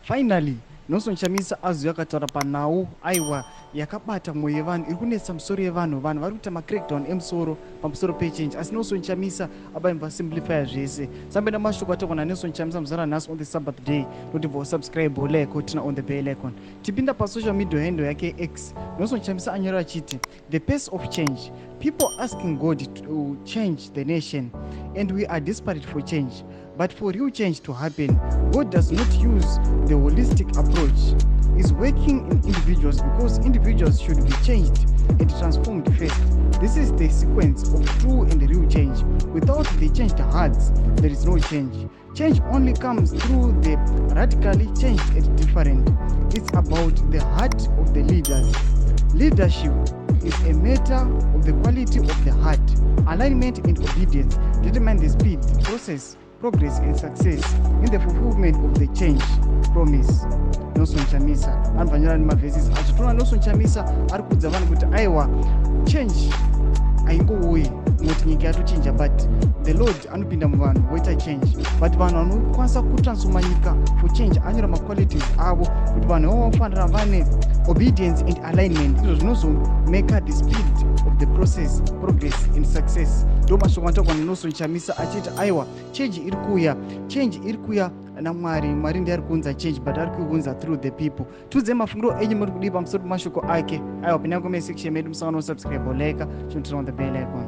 Finally, Nelson Chamisa aziva akataura panhau aiwa yakabata mwoyo yevanhu iri kunetsa misoro yevanhu vanhu vari kuita macrackdown emusoro pamusoro pechange asi Nelson Chamisa abaimba simplifya zvese sambe namashoko ataurwa naNelson Chamisa muzara nhasi on the Sabbath day notibva subscribe like tina on the bell icon tipinda pasocial media handle yake X Nelson Chamisa anyora achiti the pace of change people asking God to change the nation and we are desperate for change. But for real change to happen, God does not use the holistic approach. He's working in individuals because individuals should be changed and transformed first. This is the sequence of true and real change. Without the changed hearts, there is no change. Change only comes through the radically changed and different. It's about the heart of the leaders. Leadership is a matter of the quality of the heart. Alignment and obedience determine the speed, the process, progress and success in the fulfillment of the change promise. Nelson Chamisa anobvanyora nemaverses acho toona Nelson Chamisa ari kuudza vanhu kuti aiwa change haingouyi kuti nyika yatochinja but the Lord anopinda muvanhu voita change but vanhu vanokwanisa kutransforma nyika for change anyora maqualities avo kuti vanhu vavo vanofanira vane obedience and alignment izvo zvinozomeka the speed of the process, progress and success. Ndo mashoko anotaurwa naNelson Chamisa achiti aiwa change iri kuuya naMwari. Mwari ndiye ari kuunza change but ari kuiunza through the people. Tudze mafungiro enyu muri kudii pamusoro pemashoko ake aiwa pinda comment section medu musangano subscribe like turn on the bell icon.